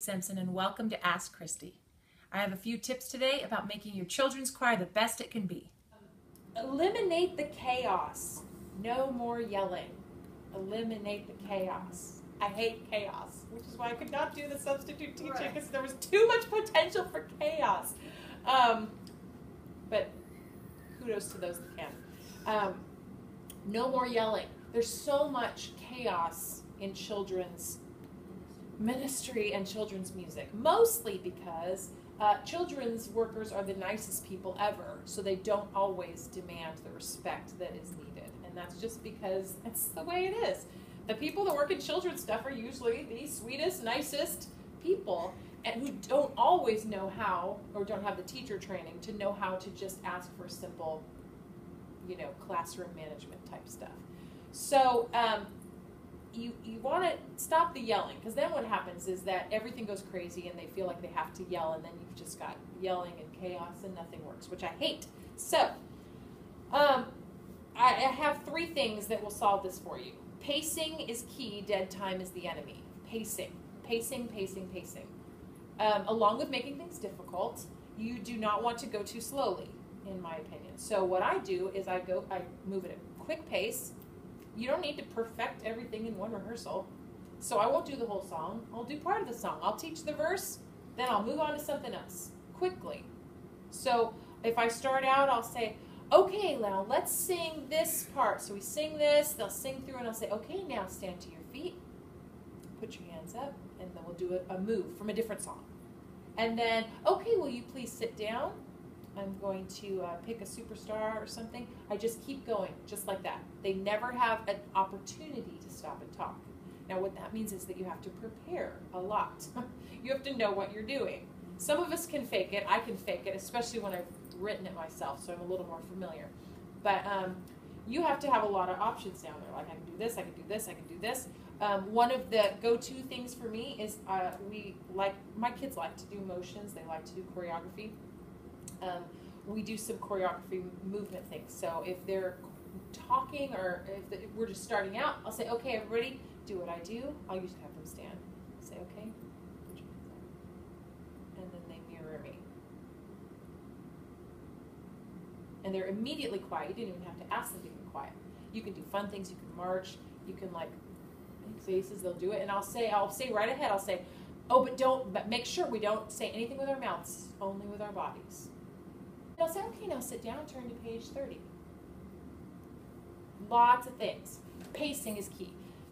Simpson, and welcome to Ask Christy. I have a few tips today about making your children's choir the best it can be. Eliminate the chaos. No more yelling. Eliminate the chaos. I hate chaos, which is why I could not do the substitute teaching because there was too much potential for chaos. But kudos to those that can. No more yelling. There's so much chaos in children's ministry and children's music, mostly because children's workers are the nicest people ever, so they don't always demand the respect that is needed, and that's just because that's the way it is. The people that work in children's stuff are usually the sweetest, nicest people, and who don't always know how, or don't have the teacher training to know how to just ask for simple, classroom management type stuff. So you want to stop the yelling, because then what happens is that everything goes crazy and they feel like they have to yell, and then you've just got yelling and chaos and nothing works, which I hate. So I have 3 things that will solve this for you. Pacing is key. Dead time is the enemy. Pacing. Along with making things difficult, you do not want to go too slowly, in my opinion. So what I do is I move at a quick pace. You don't need to perfect everything in one rehearsal. So I won't do the whole song. I'll do part of the song. I'll teach the verse, then I'll move on to something else quickly. So if I start out, I'll say, okay, now let's sing this part. So we sing this, they'll sing through, and I'll say, okay, now stand to your feet, put your hands up, and then we'll do a move from a different song. And then, okay, will you please sit down? I'm going to pick a superstar or something. I just keep going, just like that. They never have an opportunity to stop and talk. Now what that means is that you have to prepare a lot. You have to know what you're doing. Some of us can fake it. I can fake it, especially when I've written it myself, so I'm a little more familiar. But you have to have a lot of options down there. Like, I can do this, I can do this, I can do this. One of the go-to things for me is my kids like to do motions. They like to do choreography. We do some choreography movement things. So if they're talking, or if we're just starting out, I'll say, okay, everybody, do what I do. I'll usually have them stand. I'll say, okay, put your hands up. And then they mirror me. And they're immediately quiet. You didn't even have to ask them to be quiet. You can do fun things. You can march. You can make faces. They'll do it. And I'll say right ahead, I'll say, oh, but make sure we don't say anything with our mouths, only with our bodies. And I'll say, okay, now sit down, turn to page 30. Lots of things. Pacing is key.